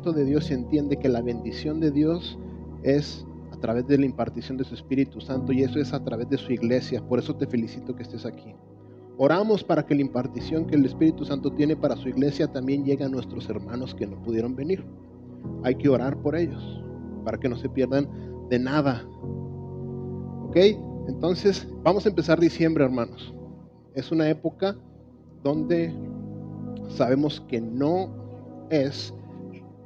conocimiento de Dios y entiende que la bendición de Dios es a través de la impartición de su Espíritu Santo, y eso es a través de su iglesia. Por eso te felicito que estés aquí. Oramos para que la impartición que el Espíritu Santo tiene para su iglesia también llegue a nuestros hermanos que no pudieron venir. Hay que orar por ellos para que no se pierdan de nada. ¿Ok? Entonces, vamos a empezar diciembre, hermanos. Es una época donde sabemos que no es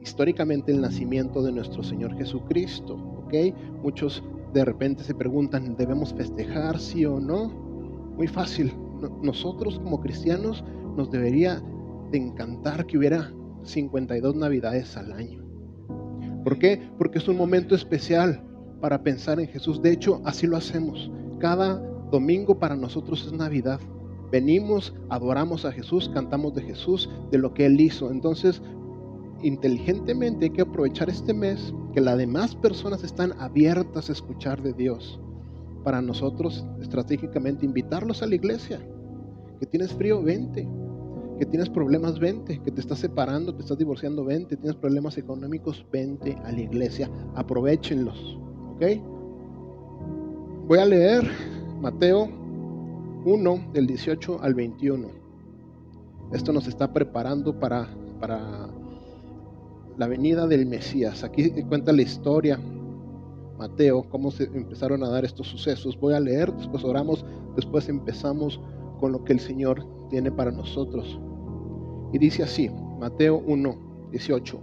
históricamente el nacimiento de nuestro Señor Jesucristo. ¿Ok? Muchos de repente se preguntan, ¿debemos festejar, sí o no? Muy fácil. Nosotros como cristianos nos debería de encantar que hubiera 52 Navidades al año. ¿Por qué? Porque es un momento especial para pensar en Jesús. De hecho, así lo hacemos. Cada domingo para nosotros es Navidad. Venimos, adoramos a Jesús, cantamos de Jesús, de lo que Él hizo. Entonces, inteligentemente hay que aprovechar este mes que las demás personas están abiertas a escuchar de Dios. Para nosotros, estratégicamente, invitarlos a la iglesia. Que tienes frío, vente. Que tienes problemas, vente. Que te estás separando, te estás divorciando, vente. Tienes problemas económicos, vente a la iglesia. Aprovéchenlos. ¿Ok? Voy a leer Mateo 1, del 18 al 21. Esto nos está preparando para la venida del Mesías. Aquí cuenta la historia, Mateo, cómo se empezaron a dar estos sucesos. Voy a leer, después oramos, después empezamos con lo que el Señor tiene para nosotros. Y dice así, Mateo 1, 18.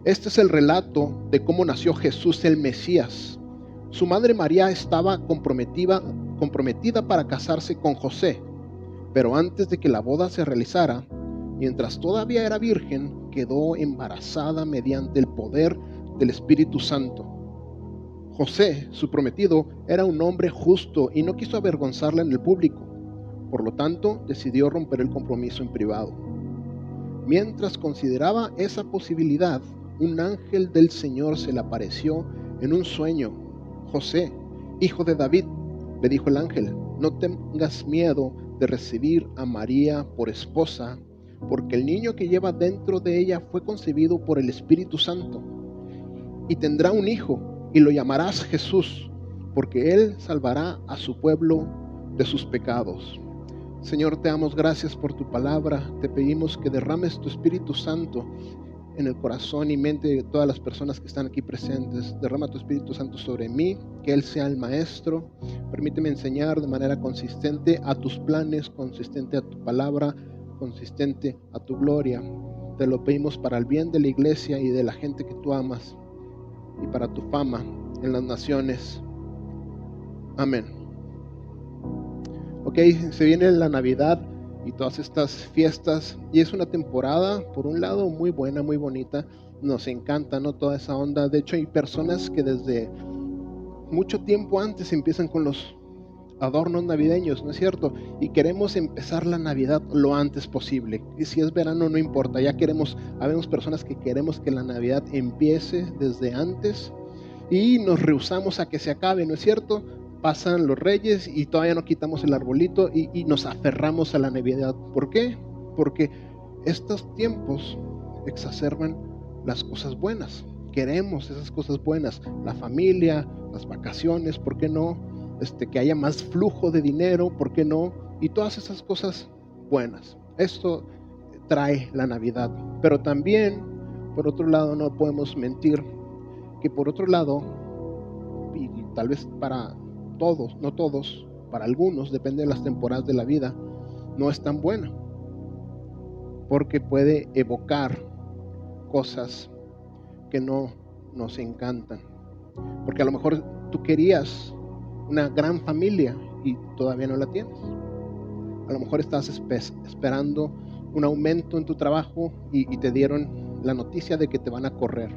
Este es el relato de cómo nació Jesús el Mesías. Su madre María estaba comprometida para casarse con José, pero antes de que la boda se realizara, mientras todavía era virgen, quedó embarazada mediante el poder del Espíritu Santo. José, su prometido, era un hombre justo y no quiso avergonzarla en el público. Por lo tanto, decidió romper el compromiso en privado. Mientras consideraba esa posibilidad, un ángel del Señor se le apareció en un sueño. José, hijo de David, le dijo el ángel, no tengas miedo de recibir a María por esposa, porque el niño que lleva dentro de ella fue concebido por el Espíritu Santo. Y tendrá un hijo, y lo llamarás Jesús, porque él salvará a su pueblo de sus pecados. Señor, te damos gracias por tu palabra. Te pedimos que derrames tu Espíritu Santo en el corazón y mente de todas las personas que están aquí presentes. Derrama tu Espíritu Santo sobre mí, que Él sea el maestro. Permíteme enseñar de manera consistente a tus planes, consistente a tu palabra, consistente a tu gloria. Te lo pedimos para el bien de la iglesia y de la gente que tú amas, y para tu fama en las naciones. Amén. Ok, se viene la Navidad y todas estas fiestas, y es una temporada, por un lado, muy buena, muy bonita. Nos encanta, ¿no? Toda esa onda. De hecho, hay personas que desde mucho tiempo antes empiezan con los adornos navideños, ¿no es cierto? Y queremos empezar la Navidad lo antes posible. Y si es verano, no importa, habemos personas que queremos que la Navidad empiece desde antes y nos rehusamos a que se acabe, ¿no es cierto? Pasan los Reyes y todavía no quitamos el arbolito y nos aferramos a la Navidad. ¿Por qué? Porque estos tiempos exacerban las cosas buenas. Queremos esas cosas buenas, la familia, las vacaciones, ¿por qué no? Que haya más flujo de dinero, ¿por qué no? Y todas esas cosas buenas. Esto trae la Navidad. Pero también, por otro lado, no podemos mentir que por otro lado, y tal vez para todos, no todos, para algunos, depende de las temporadas de la vida, no es tan buena, porque puede evocar cosas que no nos encantan. Porque a lo mejor tú querías una gran familia y todavía no la tienes. A lo mejor estás esperando un aumento en tu trabajo y te dieron la noticia de que te van a correr.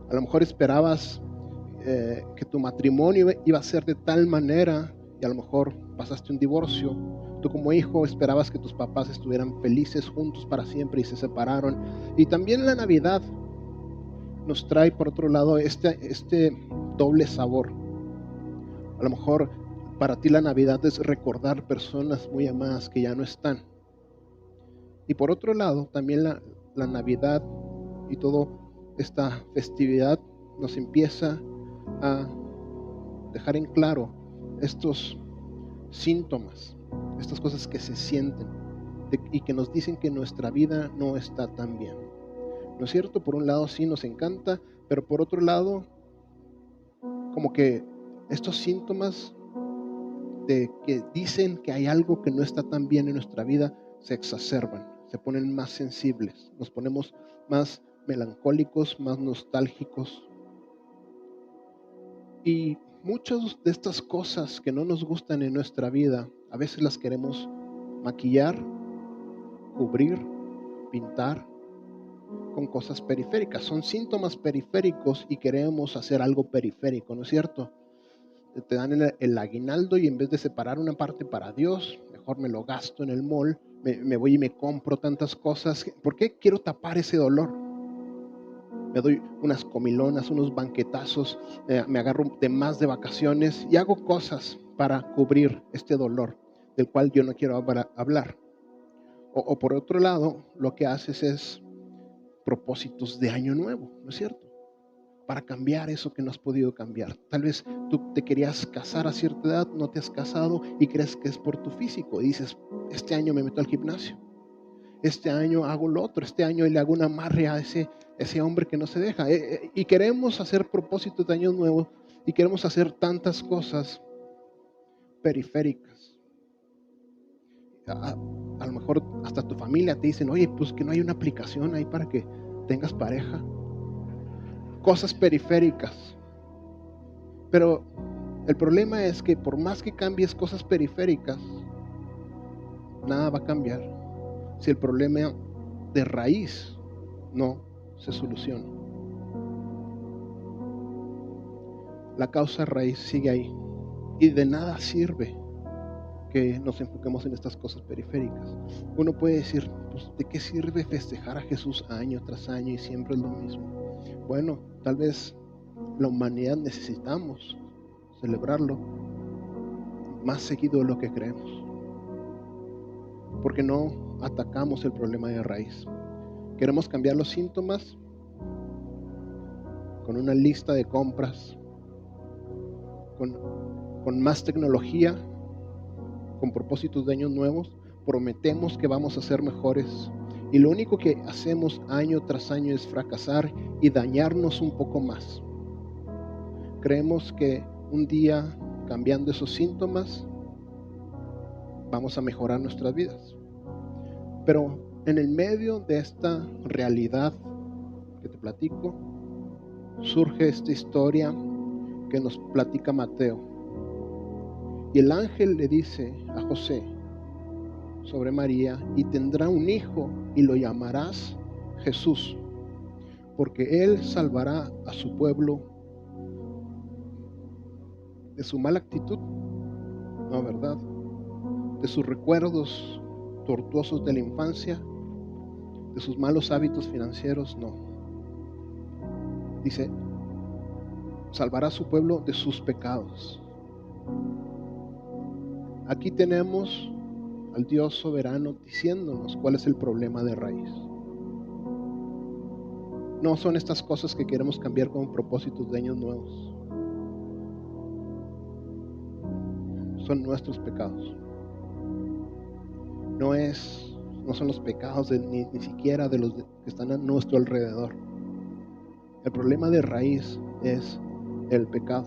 A lo mejor esperabas que tu matrimonio iba a ser de tal manera y a lo mejor pasaste un divorcio. Tú como hijo esperabas que tus papás estuvieran felices juntos para siempre y se separaron. Y también la Navidad nos trae por otro lado este doble sabor. A lo mejor para ti la Navidad es recordar personas muy amadas que ya no están. Y por otro lado también la Navidad y toda esta festividad nos empieza a dejar en claro estos síntomas, estas cosas que se sienten y que nos dicen que nuestra vida no está tan bien. ¿No es cierto? Por un lado sí nos encanta, pero por otro lado, como que estos síntomas de que dicen que hay algo que no está tan bien en nuestra vida se exacerban, se ponen más sensibles, nos ponemos más melancólicos, más nostálgicos. Y muchas de estas cosas que no nos gustan en nuestra vida, a veces las queremos maquillar, cubrir, pintar con cosas periféricas. Son síntomas periféricos y queremos hacer algo periférico, ¿no es cierto? Te dan el aguinaldo y en vez de separar una parte para Dios, mejor me lo gasto en el mall, me voy y me compro tantas cosas. ¿Por qué quiero tapar ese dolor? Me doy unas comilonas, unos banquetazos, me agarro de más de vacaciones y hago cosas para cubrir este dolor del cual yo no quiero hablar. O por otro lado, lo que haces es propósitos de año nuevo, ¿no es cierto? Para cambiar eso que no has podido cambiar. Tal vez tú te querías casar a cierta edad, no te has casado y crees que es por tu físico. Y dices, este año me meto al gimnasio, este año hago lo otro, este año le hago un amarre a ese hombre que no se deja. Y queremos hacer propósitos de año nuevo y queremos hacer tantas cosas periféricas. A lo mejor hasta tu familia te dicen, oye, pues que no hay una aplicación ahí para que tengas pareja. Cosas periféricas. Pero el problema es que por más que cambies cosas periféricas, nada va a cambiar si el problema de raíz no se soluciona. La causa raíz sigue ahí y de nada sirve que nos enfoquemos en estas cosas periféricas. Uno puede decir, pues, ¿de qué sirve festejar a Jesús año tras año y siempre es lo mismo? Bueno, tal vez la humanidad necesitamos celebrarlo más seguido de lo que creemos, porque no atacamos el problema de raíz. Queremos cambiar los síntomas con una lista de compras, con más tecnología, con propósitos de años nuevos. Prometemos que vamos a ser mejores y lo único que hacemos año tras año es fracasar y dañarnos un poco más. Creemos que un día, cambiando esos síntomas, vamos a mejorar nuestras vidas. Pero en el medio de esta realidad que te platico, surge esta historia que nos platica Mateo. Y el ángel le dice a José sobre María, y tendrá un hijo y lo llamarás Jesús, porque él salvará a su pueblo de su mala actitud, no, ¿verdad? De sus recuerdos tortuosos de la infancia, de sus malos hábitos financieros, no. Dice, salvará a su pueblo de sus pecados. Aquí tenemos al Dios soberano diciéndonos cuál es el problema de raíz. No son estas cosas que queremos cambiar con propósitos de años nuevos. Son nuestros pecados. No son los pecados ni siquiera de los que están a nuestro alrededor. El problema de raíz es el pecado.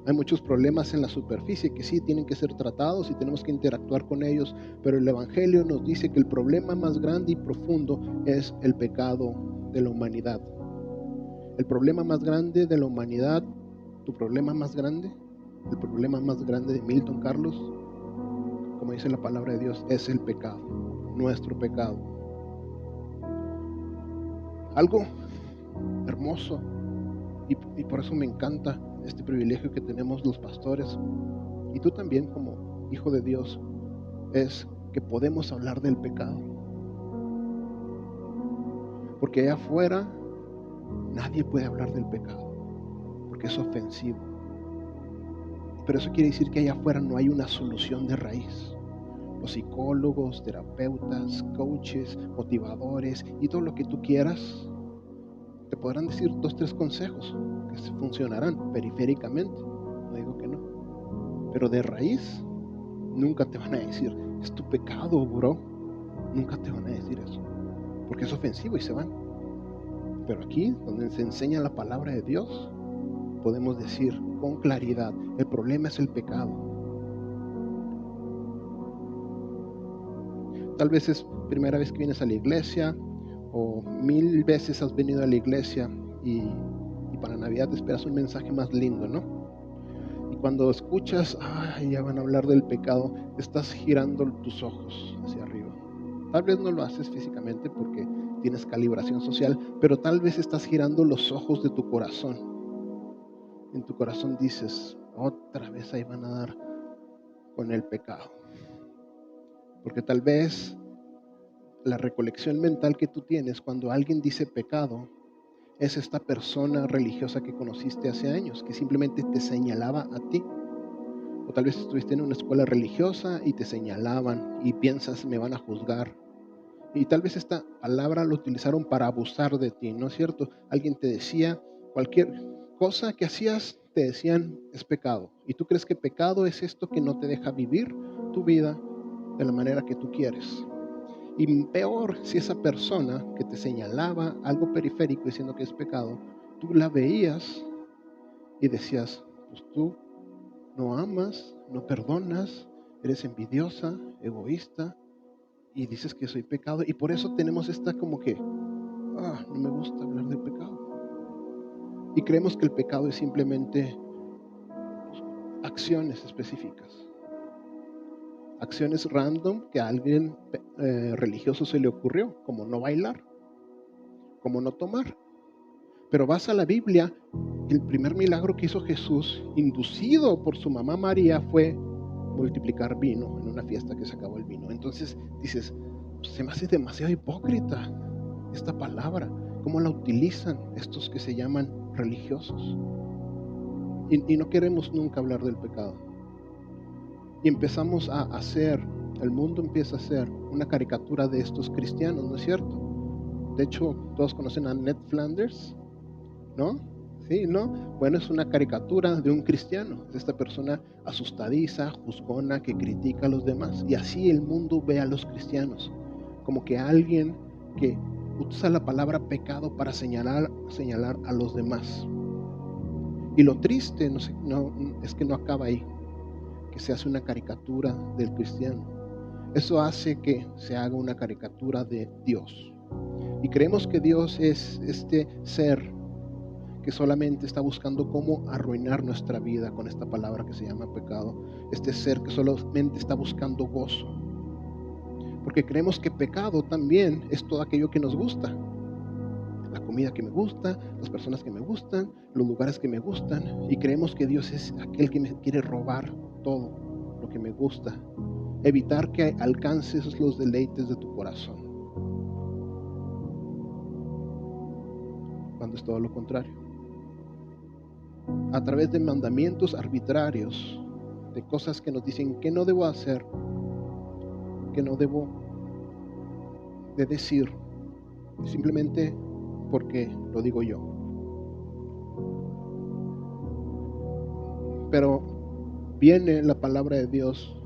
Hay muchos problemas en la superficie que sí tienen que ser tratados y tenemos que interactuar con ellos, pero el Evangelio nos dice que el problema más grande y profundo es el pecado de la humanidad. El problema más grande de la humanidad, tu problema más grande, el problema más grande de Milton Carlos, como dice la palabra de Dios, es el pecado, nuestro pecado. Algo hermoso, y por eso me encanta este privilegio que tenemos los pastores, y tú también como hijo de Dios, es que podemos hablar del pecado. Porque allá afuera nadie puede hablar del pecado, porque es ofensivo. Pero eso quiere decir que allá afuera no hay una solución de raíz. Los psicólogos, terapeutas, coaches, motivadores y todo lo que tú quieras, te podrán decir 2, 3 consejos que funcionarán periféricamente. No digo que no. Pero de raíz, nunca te van a decir, es tu pecado, bro. Nunca te van a decir eso. Porque es ofensivo y se van. Pero aquí, donde se enseña la palabra de Dios, podemos decir con claridad, el problema es el pecado. Tal vez es primera vez que vienes a la iglesia, o 1000 veces has venido a la iglesia y para Navidad te esperas un mensaje más lindo, ¿no? Y cuando escuchas, ya van a hablar del pecado, estás girando tus ojos hacia arriba. Tal vez no lo haces físicamente porque tienes calibración social, pero tal vez estás girando los ojos de tu corazón. En tu corazón dices, otra vez ahí van a dar con el pecado. Porque tal vez la recolección mental que tú tienes cuando alguien dice pecado es esta persona religiosa que conociste hace años, que simplemente te señalaba a ti. O tal vez estuviste en una escuela religiosa y te señalaban y piensas, me van a juzgar. Y tal vez esta palabra lo utilizaron para abusar de ti, ¿no es cierto? Alguien te decía, cualquier cosa que hacías, te decían, es pecado. Y tú crees que pecado es esto que no te deja vivir tu vida de la manera que tú quieres. Y peor, si esa persona que te señalaba algo periférico diciendo que es pecado, tú la veías y decías, pues tú no amas, no perdonas, eres envidiosa, egoísta, y dices que soy pecado. Y por eso tenemos esta como que, no me gusta hablar del pecado. Y creemos que el pecado es simplemente acciones específicas. Acciones random que a alguien religioso se le ocurrió, como no bailar, como no tomar. Pero vas a la Biblia, el primer milagro que hizo Jesús, inducido por su mamá María, fue multiplicar vino en una fiesta que se acabó el vino. Entonces dices, se me hace demasiado hipócrita esta palabra, cómo la utilizan estos que se llaman religiosos. Y no queremos nunca hablar del pecado. Y empezamos a hacer, el mundo empieza a hacer una caricatura de estos cristianos, ¿no es cierto? De hecho, todos conocen a Ned Flanders, ¿no? Sí, ¿no? Bueno, es una caricatura de un cristiano, es esta persona asustadiza, juzgona, que critica a los demás. Y así el mundo ve a los cristianos, como que alguien que usa la palabra pecado para señalar a los demás. Y lo triste es que no acaba ahí, que se hace una caricatura del cristiano. Eso hace que se haga una caricatura de Dios. Y creemos que Dios es este ser que solamente está buscando cómo arruinar nuestra vida con esta palabra que se llama pecado. Este ser que solamente está buscando gozo. Porque creemos que pecado también es todo aquello que nos gusta. La comida que me gusta, las personas que me gustan, los lugares que me gustan. Y creemos que Dios es aquel que me quiere robar todo lo que me gusta. Evitar que alcances los deleites de tu corazón. Cuando es todo lo contrario. A través de mandamientos arbitrarios, de cosas que nos dicen que no debo hacer, que no debo de decir, simplemente porque lo digo yo. Pero viene la palabra de Dios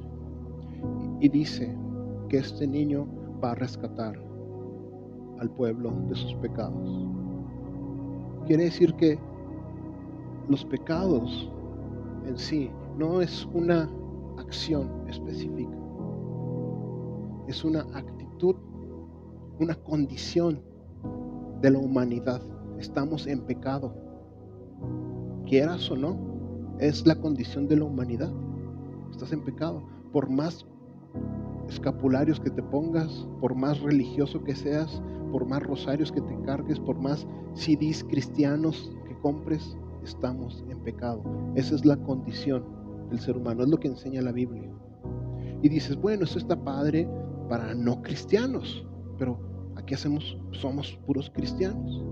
y dice que este niño va a rescatar al pueblo de sus pecados. Quiere decir que los pecados en sí no es una acción específica, es una actitud, una condición de la humanidad. Estamos en pecado, quieras o no, es la condición de la humanidad. Estás en pecado, por más escapularios que te pongas, por más religioso que seas, por más rosarios que te cargues, por más CDs cristianos que compres, estamos en pecado. Esa es la condición del ser humano, es lo que enseña la Biblia. Y dices, bueno, eso está padre para no cristianos, pero aquí somos puros cristianos.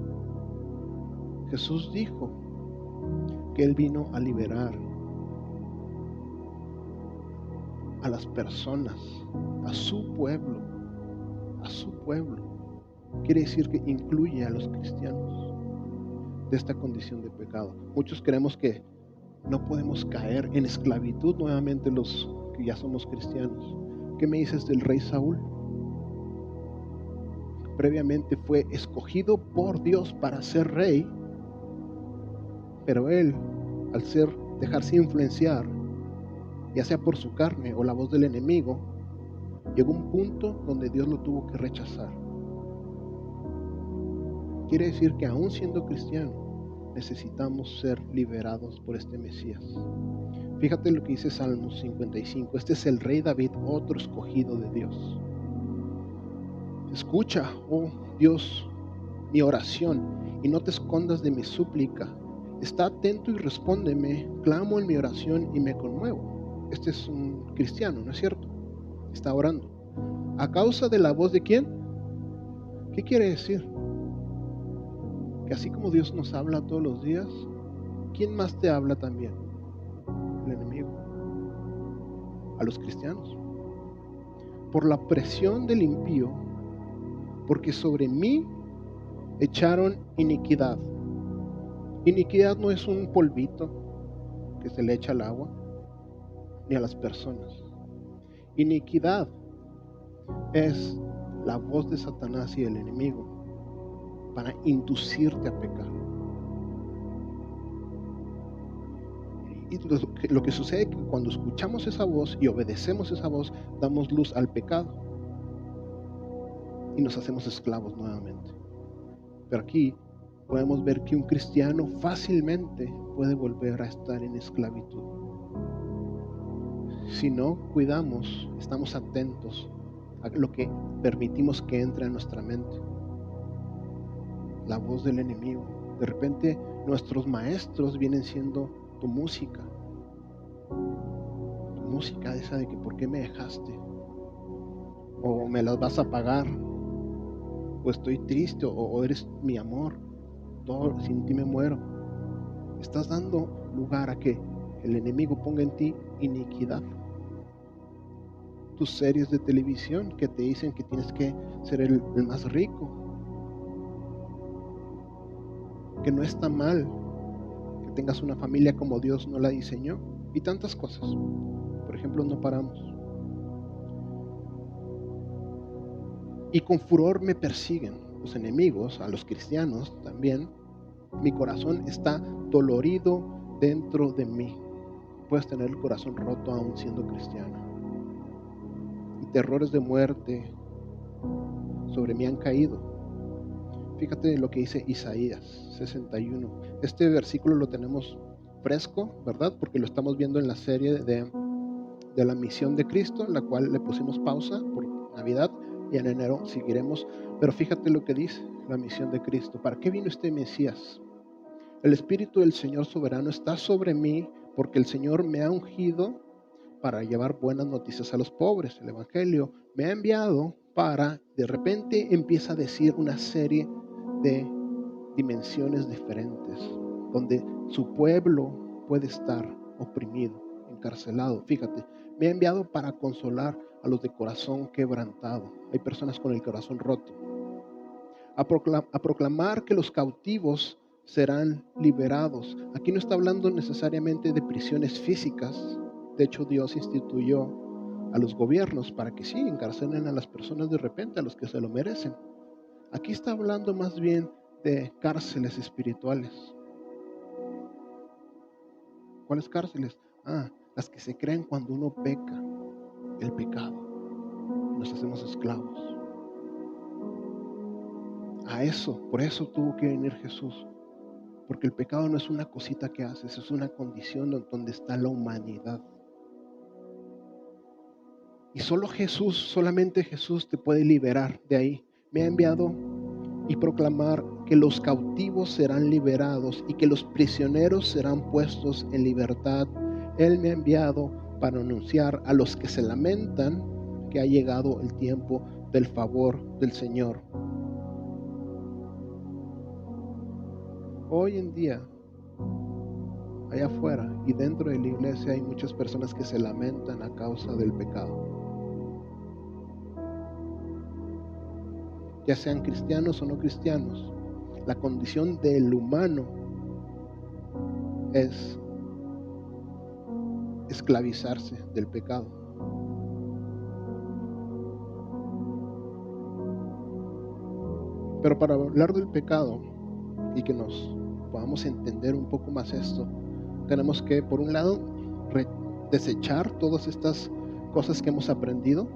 Jesús dijo que Él vino a liberar a las personas, a su pueblo, a su pueblo. Quiere decir que incluye a los cristianos de esta condición de pecado. Muchos creemos que no podemos caer en esclavitud nuevamente los que ya somos cristianos. ¿Qué me dices del rey Saúl? Previamente fue escogido por Dios para ser rey, pero él, al dejarse influenciar, ya sea por su carne o la voz del enemigo, llegó a un punto donde Dios lo tuvo que rechazar. Quiere decir que aún siendo cristiano, necesitamos ser liberados por este Mesías. Fíjate lo que dice Salmos 55. Este es el rey David, otro escogido de Dios. Escucha, oh Dios, mi oración, y no te escondas de mi súplica. Está atento y respóndeme. Clamo en mi oración y me conmuevo. Este es un cristiano, ¿no es cierto? Está orando. ¿A causa de la voz de quién? ¿Qué quiere decir? Que así como Dios nos habla todos los días, ¿quién más te habla también? El enemigo. A los cristianos. Por la presión del impío, porque sobre mí echaron iniquidad. Iniquidad no es un polvito que se le echa al agua, ni a las personas. Iniquidad es la voz de Satanás y el enemigo para inducirte a pecar. Y lo que sucede es que cuando escuchamos esa voz y obedecemos esa voz, damos luz al pecado y nos hacemos esclavos nuevamente. Pero aquí podemos ver que un cristiano fácilmente puede volver a estar en esclavitud. Si no cuidamos, estamos atentos a lo que permitimos que entre a nuestra mente. La voz del enemigo. De repente nuestros maestros vienen siendo tu música. Tu música esa de que ¿por qué me dejaste? O me las vas a pagar. O estoy triste, o eres mi amor. Todo, sin ti me muero. Estás dando lugar a que el enemigo ponga en ti iniquidad. Tus series de televisión que te dicen que tienes que ser el más rico, que no está mal que tengas una familia como Dios no la diseñó, y tantas cosas. Por ejemplo, no paramos. Y con furor me persiguen los enemigos, a los cristianos también. Mi corazón está dolorido dentro de mí. Puedes tener el corazón roto aún siendo cristiano. Y terrores de muerte sobre mí han caído. Fíjate lo que dice Isaías 61. Este versículo lo tenemos fresco, ¿verdad? Porque lo estamos viendo en la serie de la misión de Cristo, en la cual le pusimos pausa por Navidad, y en enero seguiremos. Pero fíjate lo que dice la misión de Cristo. ¿Para qué vino este Mesías? El Espíritu del Señor soberano está sobre mí, porque el Señor me ha ungido para llevar buenas noticias a los pobres. El Evangelio me ha enviado para, de repente empieza a decir una serie de dimensiones diferentes, donde su pueblo puede estar oprimido, encarcelado. Fíjate, me ha enviado para consolar a los de corazón quebrantado. Hay personas con el corazón roto. A proclamar que los cautivos serán liberados. Aquí no está hablando necesariamente de prisiones físicas. De hecho, Dios instituyó a los gobiernos para que sí encarcelen a las personas de repente, a los que se lo merecen. Aquí está hablando más bien de cárceles espirituales. ¿Cuáles cárceles? Las que se crean cuando uno peca, el pecado. Nos hacemos esclavos. A eso, por eso tuvo que venir Jesús. Porque el pecado no es una cosita que haces, es una condición donde está la humanidad. Y solamente Jesús te puede liberar de ahí. Me ha enviado y proclamar que los cautivos serán liberados y que los prisioneros serán puestos en libertad. Él me ha enviado para anunciar a los que se lamentan que ha llegado el tiempo del favor del Señor. Hoy en día allá afuera y dentro de la iglesia hay muchas personas que se lamentan a causa del pecado. Ya sean cristianos o no cristianos, la condición del humano es esclavizarse del pecado. Pero para hablar del pecado y que nos podamos entender un poco más esto, tenemos que, por un lado, desechar todas estas cosas que hemos aprendido,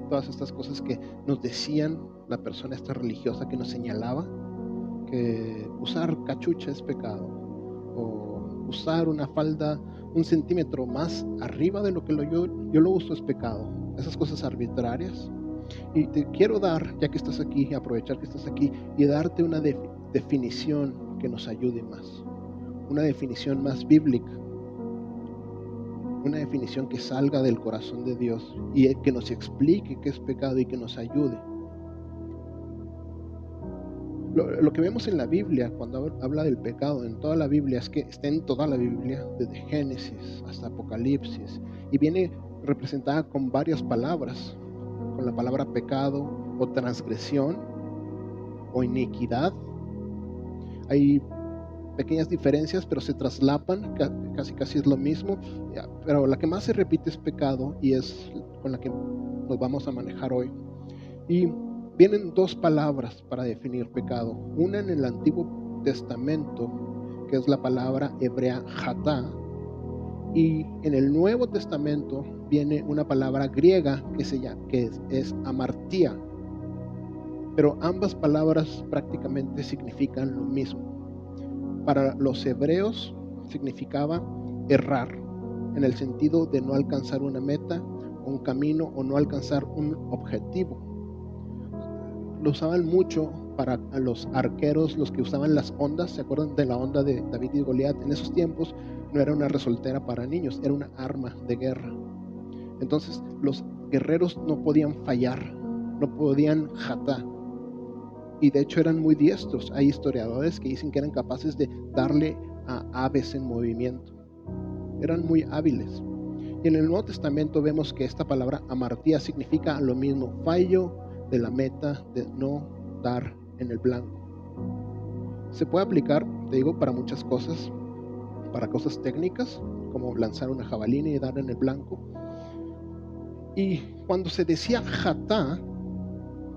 todas estas cosas que nos decían la persona esta religiosa que nos señalaba, que usar cachucha es pecado, o usar una falda un centímetro más arriba de lo que yo lo uso es pecado. Esas cosas arbitrarias. Y te quiero dar, ya que estás aquí, aprovechar que estás aquí y darte una definición que nos ayude más. Una definición más bíblica. Una definición que salga del corazón de Dios y que nos explique qué es pecado y que nos ayude. Lo que vemos en la Biblia, cuando habla del pecado, en toda la Biblia, es que está en toda la Biblia, desde Génesis hasta Apocalipsis, y viene representada con varias palabras, con la palabra pecado o transgresión o iniquidad. Hay pequeñas diferencias, pero se traslapan, casi es lo mismo, pero la que más se repite es pecado y es con la que nos vamos a manejar hoy. Y vienen dos palabras para definir pecado. Una en el Antiguo Testamento, que es la palabra hebrea hatá, y en el Nuevo Testamento viene una palabra griega que es amartía. Pero ambas palabras prácticamente significan lo mismo. Para los hebreos significaba errar, en el sentido de no alcanzar una meta, un camino o no alcanzar un objetivo. Lo usaban mucho para los arqueros, los que usaban las ondas. ¿Se acuerdan de la onda de David y Goliat? En esos tiempos no era una resoltera para niños, era una arma de guerra. Entonces los guerreros no podían fallar, no podían jatá. Y de hecho eran muy diestros. Hay historiadores que dicen que eran capaces de darle a aves en movimiento. Eran muy hábiles. Y en el Nuevo Testamento vemos que esta palabra amartía significa lo mismo, fallo de la meta, de no dar en el blanco. Se puede aplicar, te digo, para muchas cosas, para cosas técnicas, como lanzar una jabalina y dar en el blanco. Y cuando se decía jatá,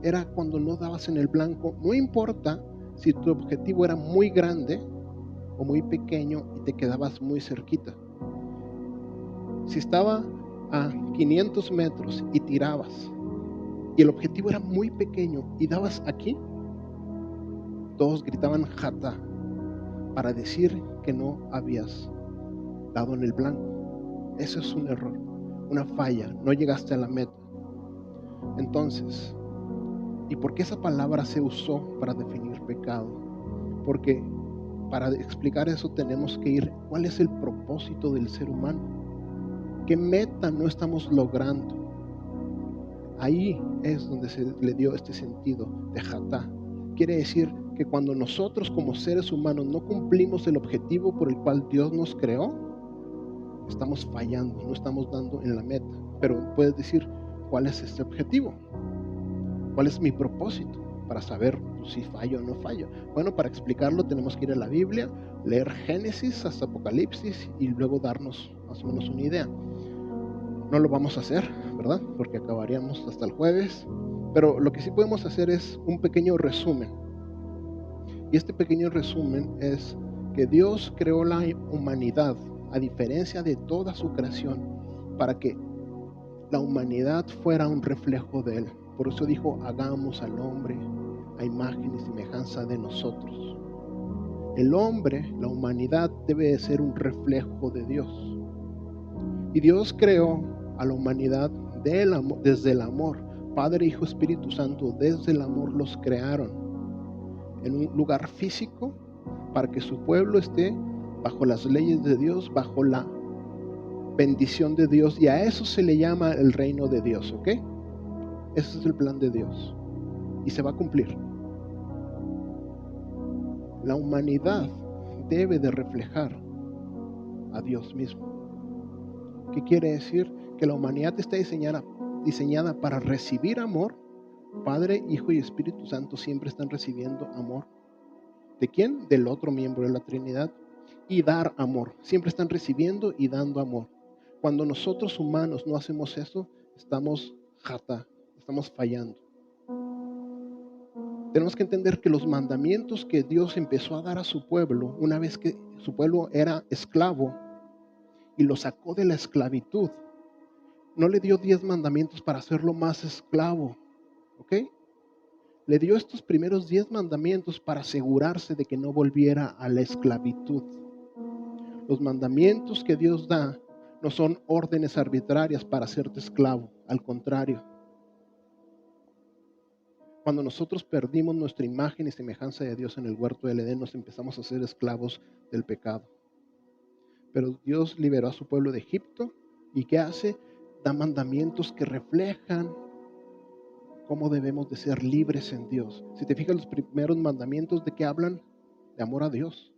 era cuando no dabas en el blanco, no importa si tu objetivo era muy grande o muy pequeño y te quedabas muy cerquita. Si estaba a 500 metros y tirabas y el objetivo era muy pequeño y dabas aquí, todos gritaban jatá para decir que no habías dado en el blanco. Eso es un error, una falla, no llegaste a la meta. Entonces, ¿y por qué esa palabra se usó para definir pecado? Porque para explicar eso tenemos que ir, ¿cuál es el propósito del ser humano? ¿Qué meta no estamos logrando? Ahí es donde se le dio este sentido de jatá. Quiere decir que cuando nosotros como seres humanos no cumplimos el objetivo por el cual Dios nos creó, estamos fallando, no estamos dando en la meta. Pero puedes decir, ¿cuál es este objetivo? ¿Cuál es mi propósito? Para saber si fallo o no fallo. Bueno, para explicarlo tenemos que ir a la Biblia, leer Génesis hasta Apocalipsis y luego darnos más o menos una idea. No lo vamos a hacer, ¿verdad? Porque acabaríamos hasta el jueves. Pero lo que sí podemos hacer es un pequeño resumen. Y este pequeño resumen es que Dios creó la humanidad, a diferencia de toda su creación, para que la humanidad fuera un reflejo de Él. Por eso dijo, hagamos al hombre a imagen y semejanza de nosotros. El hombre, la humanidad, debe de ser un reflejo de Dios. Y Dios creó a la humanidad desde el amor. Padre, Hijo, Espíritu Santo, desde el amor los crearon en un lugar físico para que su pueblo esté bajo las leyes de Dios, bajo la bendición de Dios, y a eso se le llama el reino de Dios, ¿ok? Ese es el plan de Dios y se va a cumplir. La humanidad debe de reflejar a Dios mismo. ¿Qué quiere decir? Que la humanidad está diseñada para recibir amor. Padre, Hijo y Espíritu Santo siempre están recibiendo amor. ¿De quién? Del otro miembro de la Trinidad. Y dar amor. Siempre están recibiendo y dando amor. Cuando nosotros humanos no hacemos eso, estamos fallando. Tenemos que entender que los mandamientos que Dios empezó a dar a su pueblo, una vez que su pueblo era esclavo y lo sacó de la esclavitud, no le dio 10 mandamientos para hacerlo más esclavo, ¿ok? Le dio estos primeros 10 mandamientos para asegurarse de que no volviera a la esclavitud. Los mandamientos que Dios da no son órdenes arbitrarias para hacerte esclavo, al contrario. Cuando nosotros perdimos nuestra imagen y semejanza de Dios en el huerto del Edén, nos empezamos a ser esclavos del pecado. Pero Dios liberó a su pueblo de Egipto, ¿y qué hace? Da mandamientos que reflejan cómo debemos de ser libres en Dios. Si te fijas, los primeros mandamientos, ¿de qué hablan? De amor a Dios.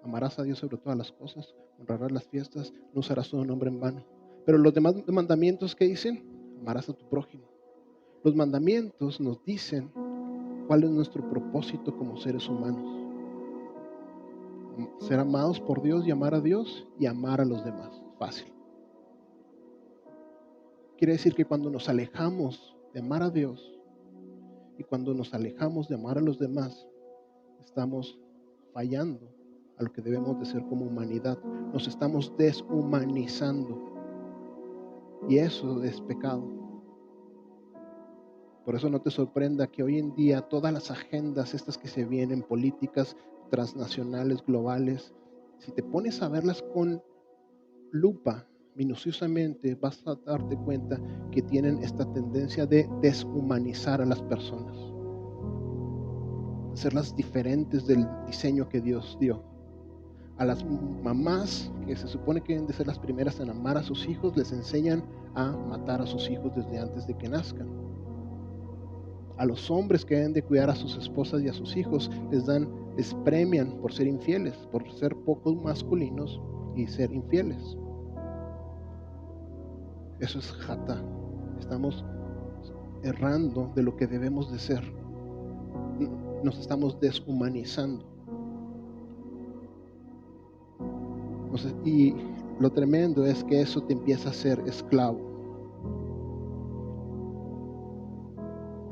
Amarás a Dios sobre todas las cosas, honrarás las fiestas, no usarás su nombre en vano. Pero los demás mandamientos, ¿qué dicen? Amarás a tu prójimo. Los mandamientos nos dicen cuál es nuestro propósito como seres humanos. Ser amados por Dios y amar a Dios y amar a los demás. Fácil. Quiere decir que cuando nos alejamos de amar a Dios y cuando nos alejamos de amar a los demás, estamos fallando a lo que debemos de ser como humanidad. Nos estamos deshumanizando. Y eso es pecado. Por eso no te sorprenda que hoy en día todas las agendas estas que se vienen, políticas transnacionales, globales, si te pones a verlas con lupa, minuciosamente, vas a darte cuenta que tienen esta tendencia de deshumanizar a las personas, hacerlas diferentes del diseño que Dios dio. A las mamás, que se supone que deben de ser las primeras en amar a sus hijos, les enseñan a matar a sus hijos desde antes de que nazcan. A los hombres que deben de cuidar a sus esposas y a sus hijos, les premian por ser infieles, por ser poco masculinos y ser infieles. Eso es jata. Estamos errando de lo que debemos de ser. Nos estamos deshumanizando. Y lo tremendo es que eso te empieza a hacer esclavo.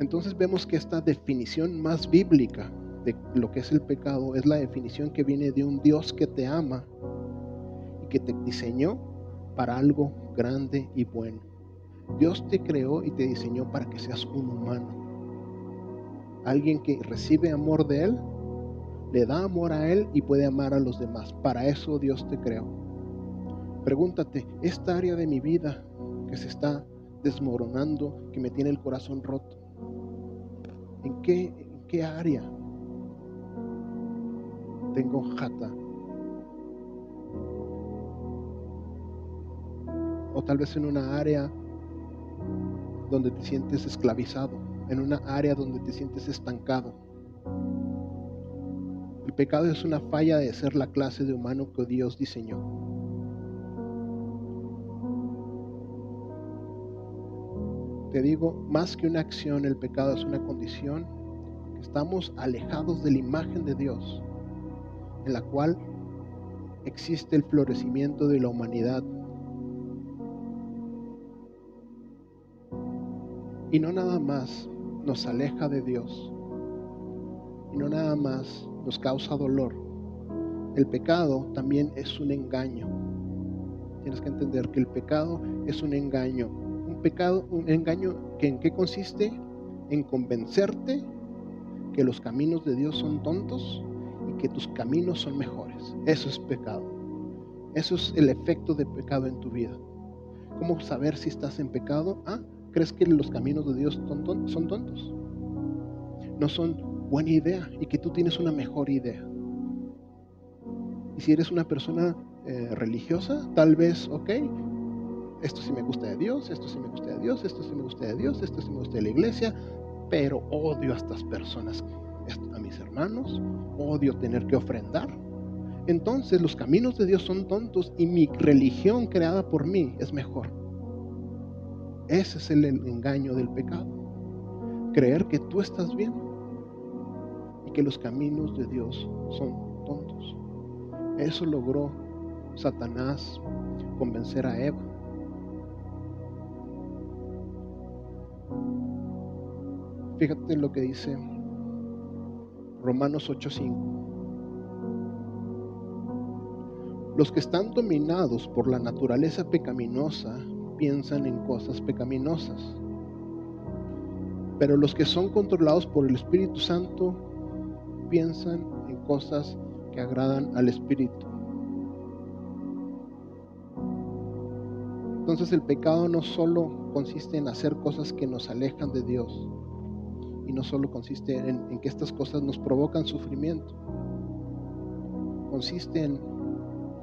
Entonces vemos que esta definición más bíblica de lo que es el pecado es la definición que viene de un Dios que te ama y que te diseñó para algo grande y bueno. Dios te creó y te diseñó para que seas un humano. Alguien que recibe amor de Él, le da amor a Él y puede amar a los demás. Para eso Dios te creó. Pregúntate, esta área de mi vida que se está desmoronando, que me tiene el corazón roto, ¿en qué área tengo jata? O tal vez en una área donde te sientes esclavizado, en una área donde te sientes estancado. El pecado es una falla de ser la clase de humano que Dios diseñó. Te digo, más que una acción, el pecado es una condición. Estamos alejados de la imagen de Dios, en la cual existe el florecimiento de la humanidad. Y no nada más nos aleja de Dios, y no nada más nos causa dolor. El pecado también es un engaño. Tienes que entender que el pecado es un engaño. Un engaño que ¿en qué consiste? En convencerte que los caminos de Dios son tontos y que tus caminos son mejores. Eso es pecado. Eso es el efecto de pecado en tu vida. ¿Cómo saber si estás en pecado? ¿Crees que los caminos de Dios son tontos? No son buena idea y que tú tienes una mejor idea. Y si eres una persona religiosa, tal vez, esto sí me gusta de Dios, esto sí me gusta de Dios, esto sí me gusta de Dios, esto sí me gusta de la iglesia, pero odio a estas personas, a mis hermanos, odio tener que ofrendar. entonces los caminos de Dios son tontos y mi religión creada por mí es mejor. Ese es el engaño del pecado. Creer que tú estás bien y que los caminos de Dios son tontos. Eso logró Satanás convencer a Eva. Fíjate lo que dice Romanos 8:5. Los que están dominados por la naturaleza pecaminosa piensan en cosas pecaminosas, pero los que son controlados por el Espíritu Santo piensan en cosas que agradan al Espíritu. Entonces el pecado no solo consiste en hacer cosas que nos alejan de Dios, y no solo consiste en que estas cosas nos provocan sufrimiento. Consiste en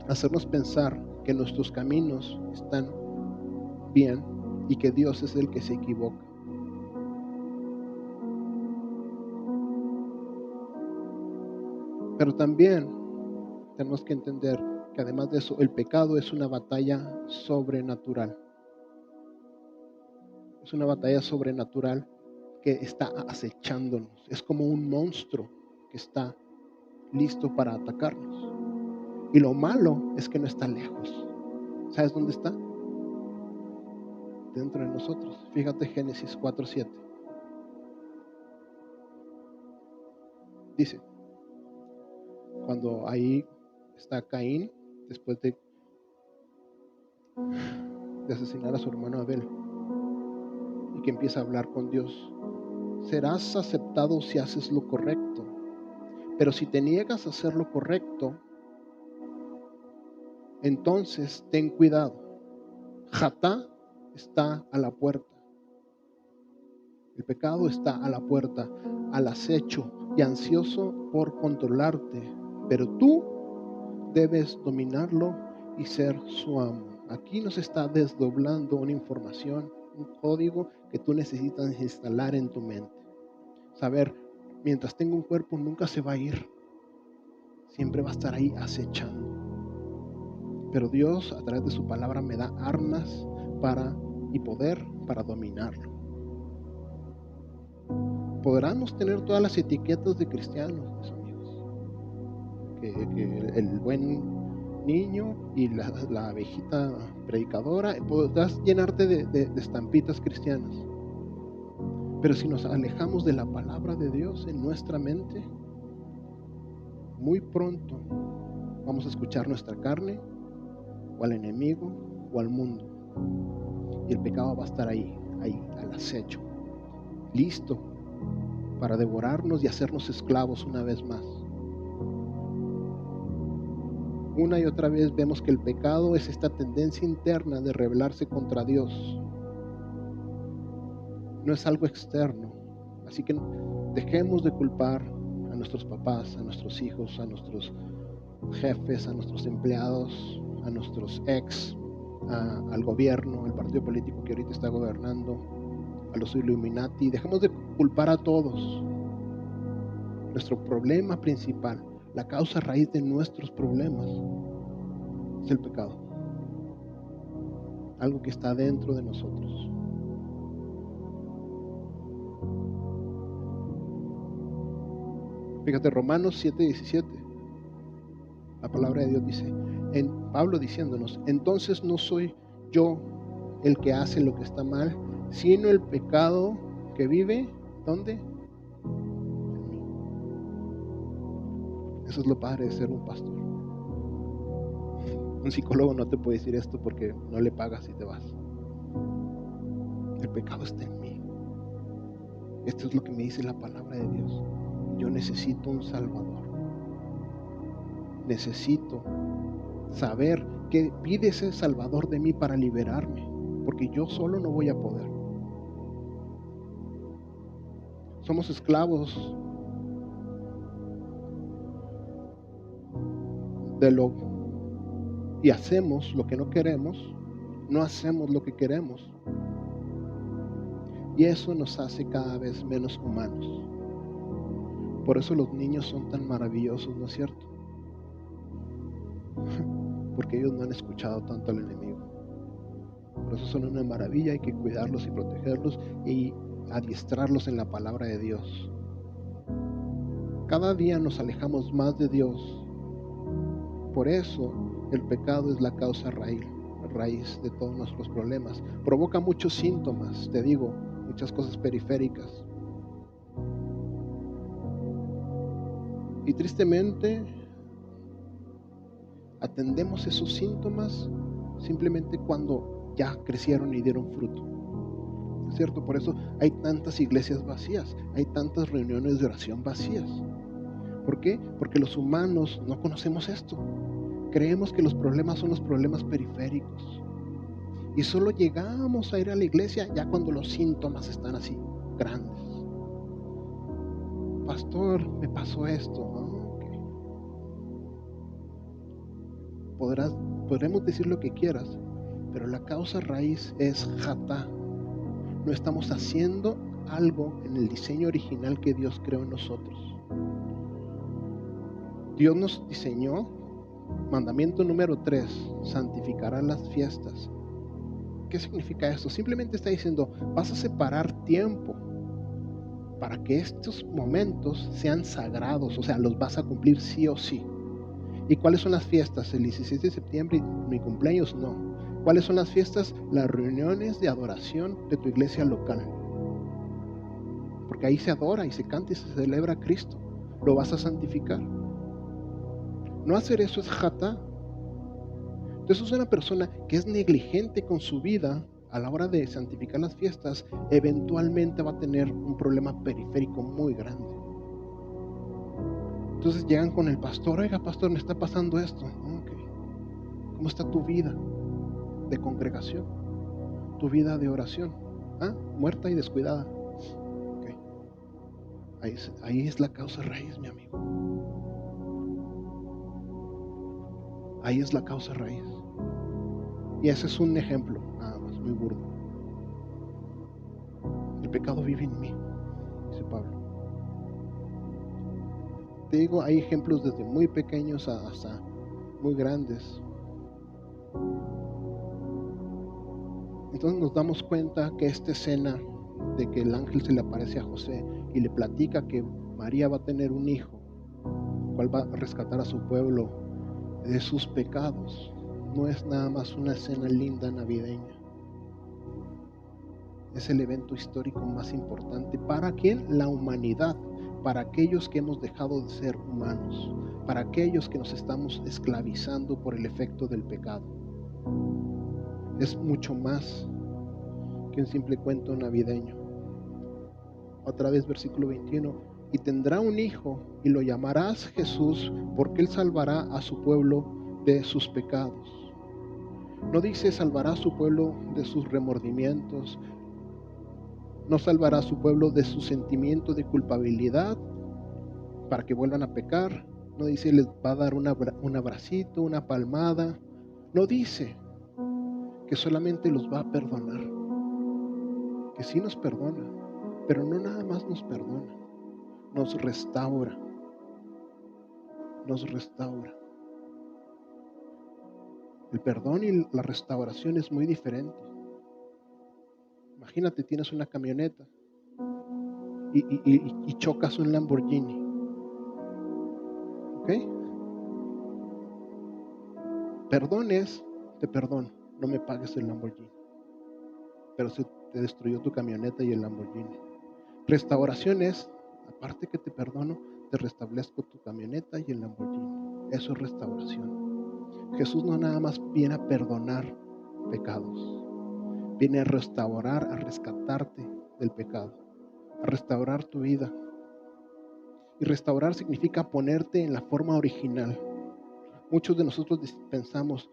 hacernos pensar que nuestros caminos están bien y que Dios es el que se equivoca. Pero también tenemos que entender que además de eso, el pecado es una batalla sobrenatural. Es una batalla sobrenatural que está acechándonos. Es como un monstruo que está listo para atacarnos. Y lo malo es que no está lejos. ¿Sabes dónde está? Dentro de nosotros. Fíjate Génesis 4:7. Dice, cuando ahí está Caín, después de asesinar a su hermano Abel, y que empieza a hablar con Dios. Serás aceptado si haces lo correcto, pero si te niegas a hacer lo correcto, entonces ten cuidado. Jatá está a la puerta. El pecado está a la puerta, al acecho y ansioso por controlarte, pero tú debes dominarlo y ser su amo. Aquí nos está desdoblando una información, un código que tú necesitas instalar en tu mente. Saber, mientras tengo un cuerpo nunca se va a ir, siempre va a estar ahí acechando. Pero Dios a través de su palabra me da armas y poder para dominarlo. Podremos tener todas las etiquetas de cristianos, mis amigos. Que el buen niño y la abejita predicadora, podrás llenarte de estampitas cristianas. Pero si nos alejamos de la palabra de Dios en nuestra mente, muy pronto vamos a escuchar nuestra carne, o al enemigo, o al mundo. Y el pecado va a estar ahí, al acecho, listo para devorarnos y hacernos esclavos una vez más. Una y otra vez vemos que el pecado es esta tendencia interna de rebelarse contra Dios. No es algo externo. Así que dejemos de culpar a nuestros papás, a nuestros hijos, a nuestros jefes, a nuestros empleados, a nuestros ex, al gobierno, al partido político que ahorita está gobernando, a los Illuminati. Dejemos de culpar a todos. Nuestro problema principal, la causa raíz de nuestros problemas, es el pecado. Algo que está dentro de nosotros. Fíjate, Romanos 7:17. La palabra de Dios dice, Pablo diciéndonos, entonces no soy yo el que hace lo que está mal, sino el pecado que vive, ¿dónde? En mí. Eso es lo padre de ser un pastor. Un psicólogo no te puede decir esto porque no le pagas y te vas. El pecado está en mí. Esto es lo que me dice la palabra de Dios. Yo necesito un Salvador. Necesito saber qué pide ese Salvador de mí para liberarme, porque yo solo no voy a poder. Somos esclavos y hacemos lo que no queremos, no hacemos lo que queremos. Y eso nos hace cada vez menos humanos. Por eso los niños son tan maravillosos, ¿no es cierto? porque ellos no han escuchado tanto al enemigo. Por eso son una maravilla, hay que cuidarlos y protegerlos y adiestrarlos en la palabra de Dios. Cada día nos alejamos más de Dios. Por eso el pecado es la causa raíz de todos nuestros problemas. Provoca muchos síntomas, te digo, muchas cosas periféricas. Y tristemente atendemos esos síntomas simplemente cuando ya crecieron y dieron fruto. ¿Es cierto? Por eso hay tantas iglesias vacías, hay tantas reuniones de oración vacías. ¿Por qué? Porque los humanos no conocemos esto. Creemos que los problemas son los problemas periféricos. Y solo llegamos a ir a la iglesia ya cuando los síntomas están así, grandes. Pastor, me pasó esto. Okay. Podremos decir lo que quieras, pero la causa raíz es jatá. No estamos haciendo algo en el diseño original que Dios creó en nosotros. Dios nos diseñó, mandamiento número 3, santificará las fiestas. ¿Qué significa esto? Simplemente está diciendo, vas a separar tiempo para que estos momentos sean sagrados, o sea, los vas a cumplir sí o sí. ¿Y cuáles son las fiestas? ¿El 16 de septiembre, mi cumpleaños? No. ¿Cuáles son las fiestas? Las reuniones de adoración de tu iglesia local. Porque ahí se adora y se canta y se celebra a Cristo. Lo vas a santificar. No hacer eso es jatá. Entonces una persona que es negligente con su vida a la hora de santificar las fiestas, eventualmente va a tener un problema periférico muy grande. Entonces llegan con el pastor, oiga pastor, me está pasando esto. Okay. ¿Cómo está tu vida de congregación? Tu vida de oración. Muerta y descuidada. Okay. Ahí es la causa raíz, mi amigo. Ahí es la causa raíz. Y ese es un ejemplo, nada más, muy burdo. El pecado vive en mí, dice Pablo. Te digo, hay ejemplos desde muy pequeños hasta muy grandes. Entonces nos damos cuenta que esta escena de que el ángel se le aparece a José y le platica que María va a tener un hijo, cual va a rescatar a su pueblo de sus pecados, no es nada más una escena linda navideña. Es el evento histórico más importante. ¿Para quién? La humanidad. Para aquellos que hemos dejado de ser humanos. Para aquellos que nos estamos esclavizando por el efecto del pecado. Es mucho más que un simple cuento navideño. Otra vez versículo 21. Y tendrá un hijo y lo llamarás Jesús, porque él salvará a su pueblo de sus pecados. No dice salvará a su pueblo de sus remordimientos, no salvará a su pueblo de su sentimiento de culpabilidad para que vuelvan a pecar. No dice les va a dar un abracito, una palmada. No dice que solamente los va a perdonar, que sí nos perdona, pero no nada más nos perdona, nos restaura, nos restaura. El perdón y la restauración es muy diferente. Imagínate, tienes una camioneta y chocas un Lamborghini. ¿Ok? Perdón es, te perdono, no me pagues el Lamborghini. Pero se te destruyó tu camioneta y el Lamborghini. Restauración es, aparte que te perdono, te restablezco tu camioneta y el Lamborghini. Eso es restauración. Jesús no nada más viene a perdonar pecados, viene a restaurar, a rescatarte del pecado, a restaurar tu vida. Y restaurar significa ponerte en la forma original. Muchos de nosotros pensamos,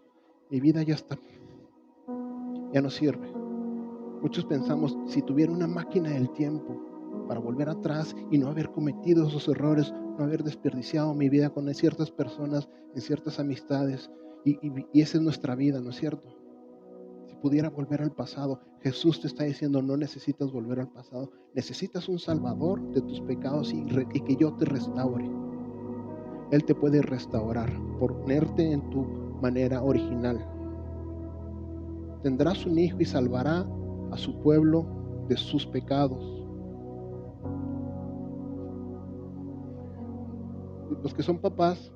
mi vida ya está, ya no sirve. Muchos pensamos, si tuviera una máquina del tiempo para volver atrás y no haber cometido esos errores, no haber desperdiciado mi vida con ciertas personas, en ciertas amistades, y esa es nuestra vida, ¿no es cierto? Si pudiera volver al pasado, Jesús te está diciendo, no necesitas volver al pasado, necesitas un salvador de tus pecados y que yo te restaure. Él te puede restaurar, ponerte en tu manera original. Tendrás un hijo y salvará a su pueblo de sus pecados. Los que son papás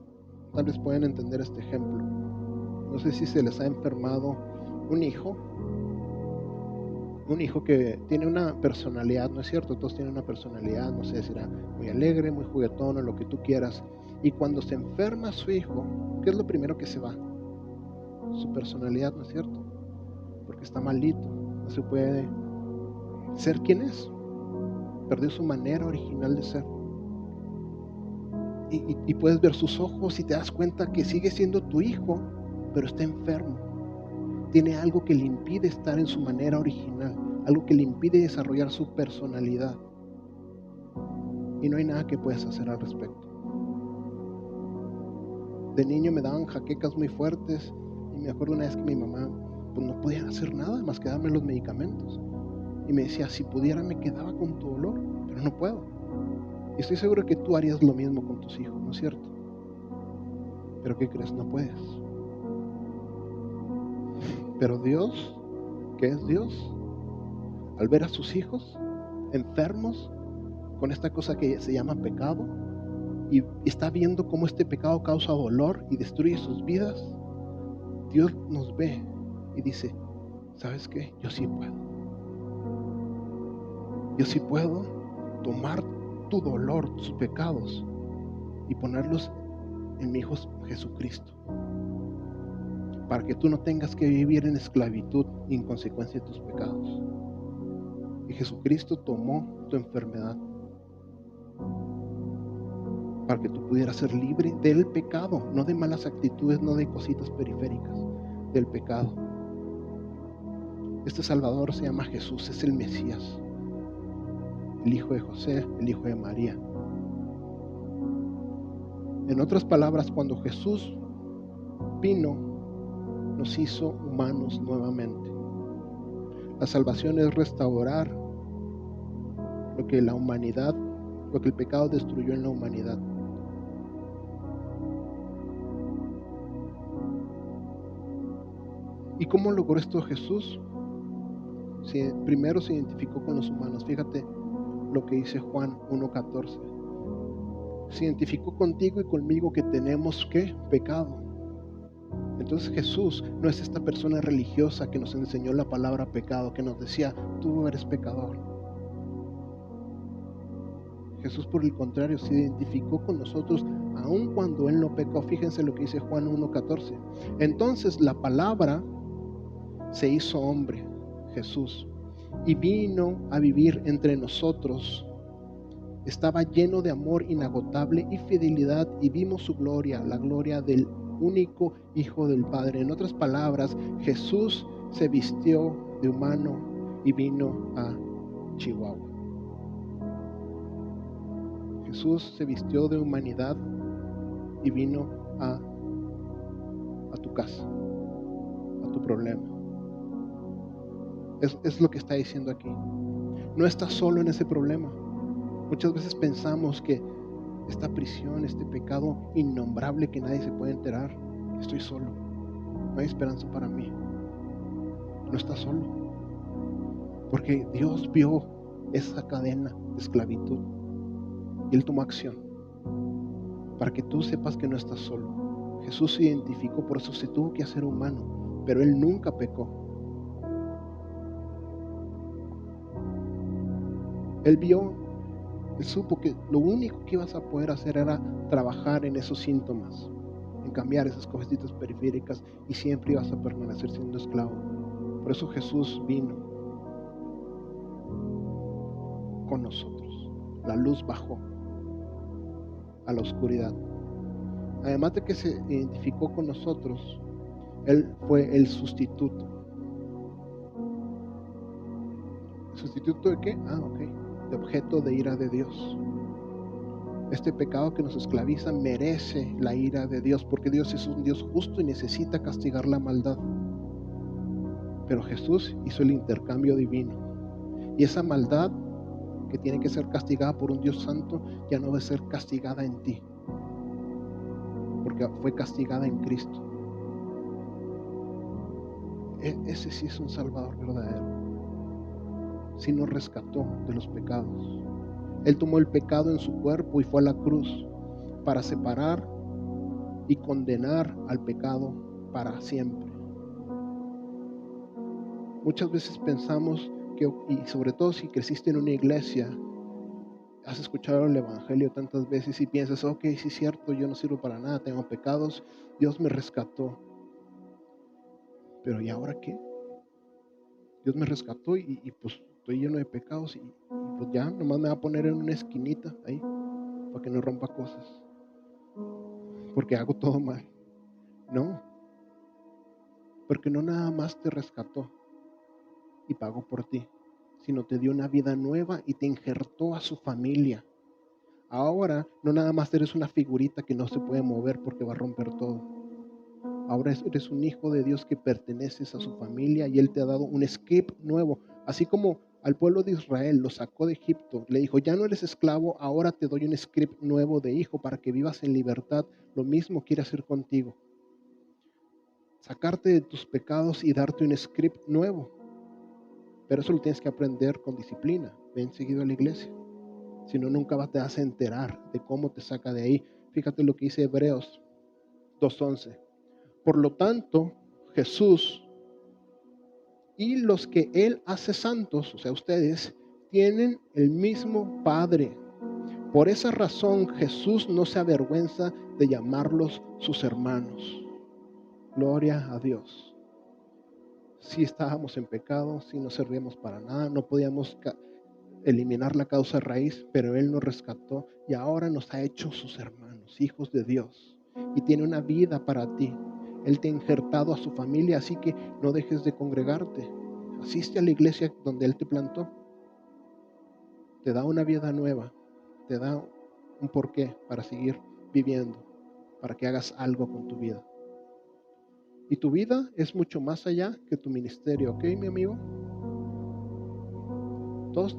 tal vez pueden entender este ejemplo. No sé si se les ha enfermado un hijo que tiene una personalidad, ¿no es cierto? Todos tienen una personalidad, no sé, será muy alegre, muy juguetón o lo que tú quieras. Y cuando se enferma su hijo, ¿qué es lo primero que se va? Su personalidad, ¿no es cierto? Porque está maldito, no se puede ser quien es, perdió su manera original de ser. Y puedes ver sus ojos y te das cuenta que sigue siendo tu hijo, pero está enfermo. Tiene algo que le impide estar en su manera original, algo que le impide desarrollar su personalidad. Y no hay nada que puedas hacer al respecto. De niño me daban jaquecas muy fuertes y me acuerdo una vez que mi mamá pues no podía hacer nada más que darme los medicamentos. Y me decía, si pudiera me quedaba con tu dolor, pero no puedo. Y estoy seguro que tú harías lo mismo con tus hijos, ¿no es cierto? Pero ¿qué crees? No puedes. Pero Dios, ¿qué es Dios? Al ver a sus hijos enfermos con esta cosa que se llama pecado y está viendo cómo este pecado causa dolor y destruye sus vidas, Dios nos ve y dice, ¿sabes qué? Yo sí puedo. Yo sí puedo tomar tu dolor, tus pecados y ponerlos en mi Hijo Jesucristo, para que tú no tengas que vivir en esclavitud y en consecuencia de tus pecados. Y Jesucristo tomó tu enfermedad para que tú pudieras ser libre del pecado, no de malas actitudes, no de cositas periféricas, del pecado. Este Salvador se llama Jesús, es el Mesías, el hijo de José, el hijo de María. En otras palabras, cuando Jesús vino, nos hizo humanos nuevamente. La salvación es restaurar lo que el pecado destruyó en la humanidad. ¿Y cómo logró esto Jesús? Primero se identificó con los humanos. Fíjate lo que dice Juan 1:14. Se identificó contigo y conmigo que tenemos ¿qué? Pecado. Entonces Jesús no es esta persona religiosa que nos enseñó la palabra pecado, que nos decía, tú eres pecador. Jesús, por el contrario, se identificó con nosotros aun cuando Él no pecó. Fíjense lo que dice Juan 1:14. Entonces la palabra se hizo hombre, Jesús, y vino a vivir entre nosotros. Estaba lleno de amor inagotable y fidelidad, y vimos su gloria, la gloria del único Hijo del Padre. En otras palabras, Jesús se vistió de humano y vino a Chihuahua. Jesús se vistió de humanidad y vino a tu casa, a tu problema. Es lo que está diciendo aquí. No estás solo en ese problema. Muchas veces pensamos que esta prisión, este pecado innombrable que nadie se puede enterar, estoy solo, no hay esperanza para mí. No estás solo, porque Dios vio esa cadena de esclavitud y Él tomó acción para que tú sepas que no estás solo. Jesús se identificó, por eso se tuvo que hacer humano, pero Él nunca pecó. Él supo que lo único que ibas a poder hacer era trabajar en esos síntomas, en cambiar esas cositas periféricas, y siempre ibas a permanecer siendo esclavo. Por eso Jesús vino con nosotros. La luz bajó a la oscuridad. Además de que se identificó con nosotros, Él fue el sustituto. ¿El sustituto de qué? De objeto de ira de Dios. Este pecado que nos esclaviza merece la ira de Dios, porque Dios es un Dios justo y necesita castigar la maldad. Pero Jesús hizo el intercambio divino, y esa maldad que tiene que ser castigada por un Dios santo ya no va a ser castigada en ti. porque fue castigada en Cristo. Ese sí es un Salvador verdadero. Sí nos rescató de los pecados. Él tomó el pecado en su cuerpo y fue a la cruz para separar y condenar al pecado para siempre. Muchas veces pensamos que, y sobre todo si creciste en una iglesia, has escuchado el evangelio tantas veces y piensas, ok, sí es cierto, yo no sirvo para nada, tengo pecados, Dios me rescató. Pero ¿y ahora qué? Dios me rescató y pues estoy lleno de pecados y pues ya, nomás me va a poner en una esquinita ahí para que no rompa cosas. Porque hago todo mal. No, porque no nada más te rescató y pagó por ti, sino te dio una vida nueva y te injertó a su familia. Ahora no nada más eres una figurita que no se puede mover porque va a romper todo. Ahora eres un hijo de Dios que perteneces a su familia y Él te ha dado un script nuevo. Así como al pueblo de Israel lo sacó de Egipto, le dijo, ya no eres esclavo, ahora te doy un script nuevo de hijo para que vivas en libertad. Lo mismo quiere hacer contigo. Sacarte de tus pecados y darte un script nuevo. Pero eso lo tienes que aprender con disciplina. Ven seguido a la iglesia. Si no, nunca te vas a enterar de cómo te saca de ahí. Fíjate lo que dice Hebreos 2:11. Por lo tanto, Jesús y los que Él hace santos, o sea, ustedes, tienen el mismo Padre. Por esa razón, Jesús no se avergüenza de llamarlos sus hermanos. Gloria a Dios. Si estábamos en pecado, si no servíamos para nada, no podíamos eliminar la causa raíz, pero Él nos rescató y ahora nos ha hecho sus hermanos, hijos de Dios. Y tiene una vida para ti. Él te ha injertado a su familia, así que no dejes de congregarte. Asiste a la iglesia donde Él te plantó. Te da una vida nueva, te da un porqué para seguir viviendo, para que hagas algo con tu vida. Y tu vida es mucho más allá que tu ministerio, ¿ok, mi amigo? Todos,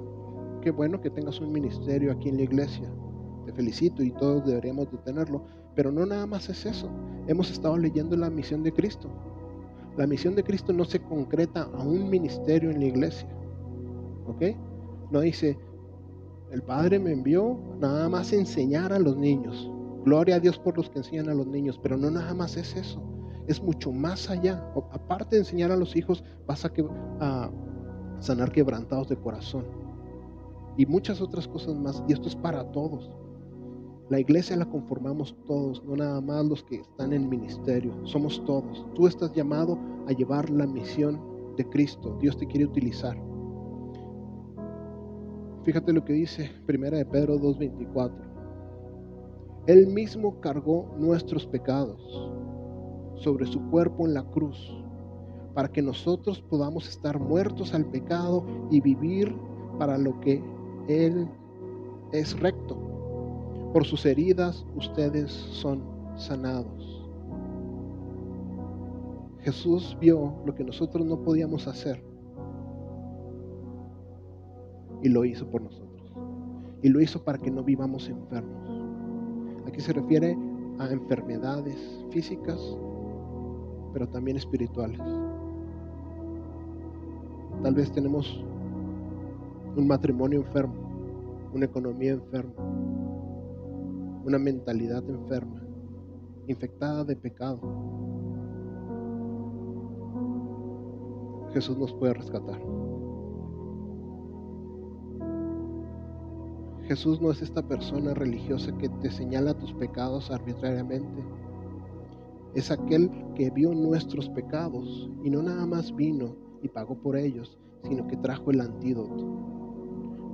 qué bueno que tengas un ministerio aquí en la iglesia. Te felicito y todos deberíamos de tenerlo. Pero no nada más es eso. Hemos estado leyendo la misión de Cristo. La misión de Cristo no se concreta a un ministerio en la iglesia. ¿Ok? No dice, el Padre me envió nada más a enseñar a los niños. Gloria a Dios por los que enseñan a los niños. Pero no nada más es eso. Es mucho más allá. Aparte de enseñar a los hijos, vas a sanar quebrantados de corazón. Y muchas otras cosas más. Y esto es para todos. La iglesia la conformamos todos, no nada más los que están en ministerio. Somos todos. Tú estás llamado a llevar la misión de Cristo. Dios te quiere utilizar. Fíjate lo que dice 1 de Pedro 2:24. Él mismo cargó nuestros pecados sobre su cuerpo en la cruz, para que nosotros podamos estar muertos al pecado y vivir para lo que Él es recto. Por sus heridas ustedes son sanados. Jesús vio lo que nosotros no podíamos hacer y lo hizo por nosotros. Y lo hizo para que no vivamos enfermos. Aquí se refiere a enfermedades físicas, pero también espirituales. Tal vez tenemos un matrimonio enfermo, una economía enferma, una mentalidad enferma, infectada de pecado. Jesús nos puede rescatar. Jesús no es esta persona religiosa que te señala tus pecados arbitrariamente. Es aquel que vio nuestros pecados y no nada más vino y pagó por ellos, sino que trajo el antídoto.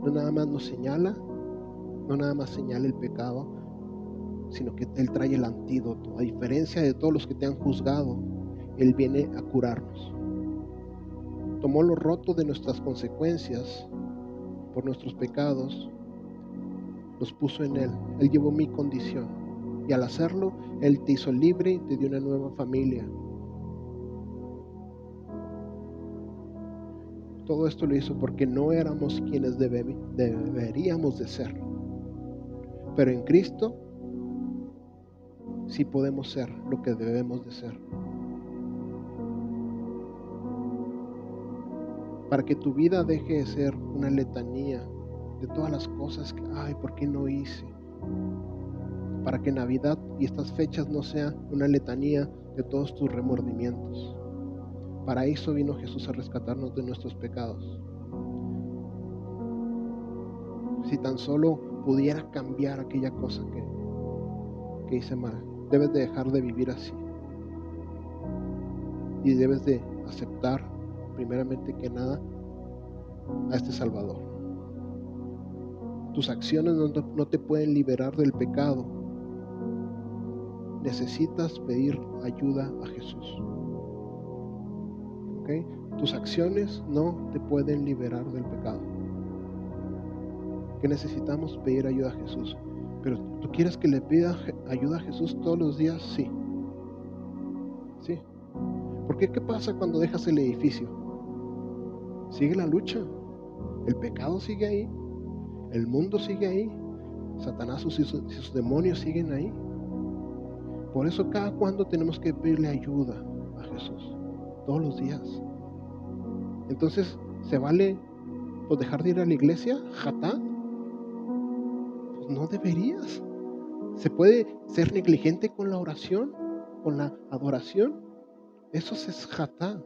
No nada más nos señala, no nada más señala el pecado, sino que Él trae el antídoto. A diferencia de todos los que te han juzgado, Él viene a curarnos. Tomó lo roto de nuestras consecuencias por nuestros pecados, los puso en Él. Él llevó mi condición. Y al hacerlo, Él te hizo libre y te dio una nueva familia. Todo esto lo hizo porque no éramos quienes deberíamos de ser. Pero en Cristo sí podemos ser lo que debemos de ser. Para que tu vida deje de ser una letanía de todas las cosas que, ay, ¿por qué no hice? Para que Navidad y estas fechas no sea una letanía de todos tus remordimientos. Para eso vino Jesús, a rescatarnos de nuestros pecados. Si tan solo pudiera cambiar aquella cosa que hice mal, debes de dejar de vivir así. Y debes de aceptar, primeramente que nada, a este Salvador. Tus acciones no te pueden liberar del pecado. Necesitas pedir ayuda a Jesús. ¿Ok? Tus acciones no te pueden liberar del pecado. Que necesitamos pedir ayuda a Jesús. Pero ¿tú quieres que le pida ayuda a Jesús todos los días? Sí. Sí. Porque ¿qué pasa cuando dejas el edificio? Sigue la lucha. El pecado sigue ahí. El mundo sigue ahí. Satanás y sus demonios siguen ahí. Por eso cada cuando tenemos que pedirle ayuda a Jesús. Todos los días. Entonces, ¿se vale pues dejar de ir a la iglesia? ¿Jatá? Pues no deberías. ¿Se puede ser negligente con la oración? ¿Con la adoración? Eso es jatá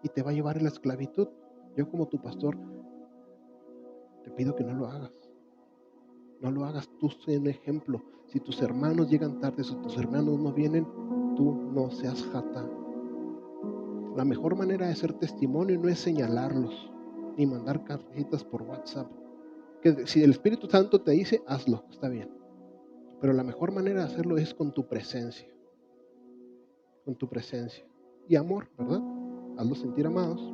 y te va a llevar a la esclavitud. Yo como tu pastor te pido que no lo hagas. No lo hagas, tú sé un ejemplo. Si tus hermanos llegan tarde, si tus hermanos no vienen, tú no seas jatá. La mejor manera de ser testimonio no es señalarlos, ni mandar cartitas por WhatsApp. Que si el Espíritu Santo te dice, hazlo, está bien. Pero la mejor manera de hacerlo es con tu presencia. Con tu presencia. Y amor, ¿verdad? Hazlos sentir amados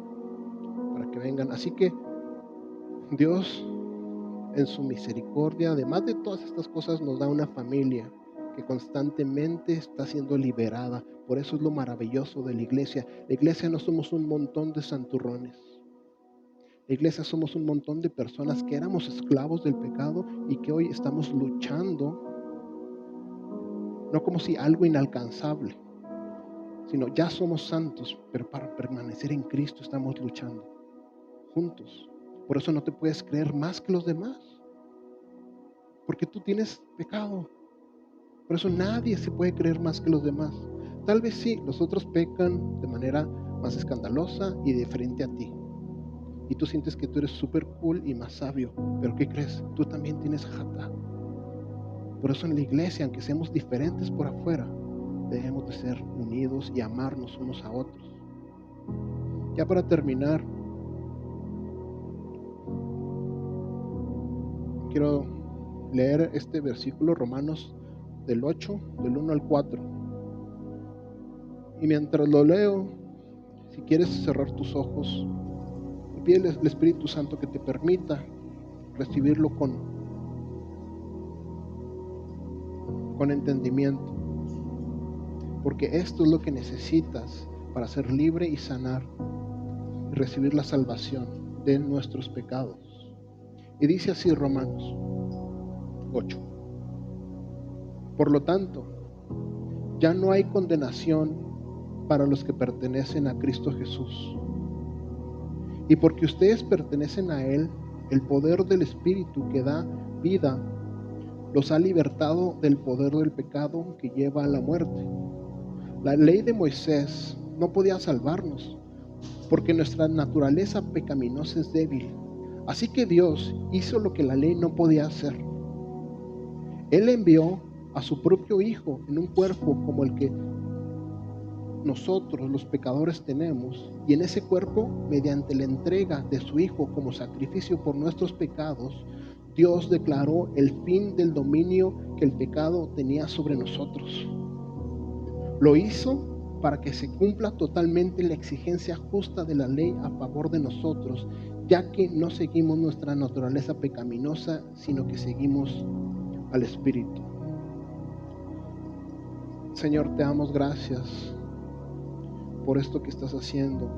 para que vengan. Así que Dios, en su misericordia, además de todas estas cosas, nos da una familia que constantemente está siendo liberada. Por eso es lo maravilloso de la iglesia. La iglesia no somos un montón de santurrones. La iglesia somos un montón de personas que éramos esclavos del pecado y que hoy estamos luchando, no como si algo inalcanzable, sino ya somos santos, pero para permanecer en Cristo estamos luchando juntos. Por eso no te puedes creer más que los demás, porque tú tienes pecado. Por eso nadie se puede creer más que los demás. Tal vez sí, los otros pecan de manera más escandalosa y de frente a ti. Y tú sientes que tú eres súper cool y más sabio. Pero ¿qué crees? Tú también tienes jatá. Por eso en la iglesia, aunque seamos diferentes por afuera, debemos de ser unidos y amarnos unos a otros. Ya para terminar, quiero leer este versículo, Romanos del 8, del 1 al 4. Y mientras lo leo, si quieres cerrar tus ojos, y pídele al Espíritu Santo que te permita recibirlo con entendimiento. Porque esto es lo que necesitas para ser libre y sanar y recibir la salvación de nuestros pecados. Y dice así Romanos 8. Por lo tanto, ya no hay condenación para los que pertenecen a Cristo Jesús. Y porque ustedes pertenecen a Él, el poder del Espíritu que da vida los ha libertado del poder del pecado que lleva a la muerte. La ley de Moisés no podía salvarnos, porque nuestra naturaleza pecaminosa es débil. Así que Dios hizo lo que la ley no podía hacer. Él envió a su propio Hijo en un cuerpo como el que nosotros los pecadores tenemos, y en ese cuerpo, mediante la entrega de su Hijo como sacrificio por nuestros pecados, Dios declaró el fin del dominio que el pecado tenía sobre nosotros. Lo hizo para que se cumpla totalmente la exigencia justa de la ley a favor de nosotros, ya que no seguimos nuestra naturaleza pecaminosa, sino que seguimos al Espíritu. Señor, te damos gracias por esto que estás haciendo.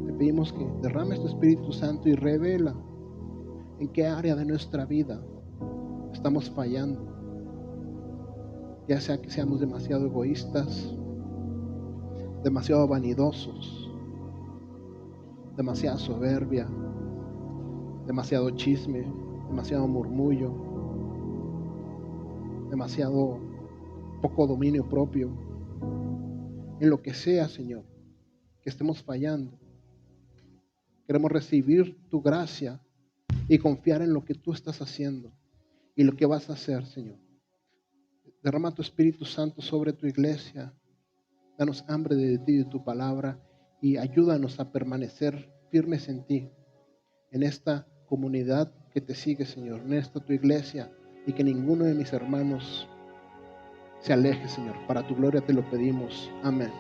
Te pedimos que derrames tu Espíritu Santo y revela en qué área de nuestra vida estamos fallando. ya sea que seamos demasiado egoístas, demasiado vanidosos, demasiada soberbia, demasiado chisme, demasiado murmullo, demasiado poco dominio propio, en lo que sea, Señor, que estemos fallando. Queremos recibir tu gracia y confiar en lo que tú estás haciendo y lo que vas a hacer, Señor. Derrama tu Espíritu Santo sobre tu iglesia. Danos hambre de ti y de tu palabra y ayúdanos a permanecer firmes en ti, en esta comunidad que te sigue, Señor, en esta tu iglesia, y que ninguno de mis hermanos se aleje, Señor. Para tu gloria te lo pedimos. Amén.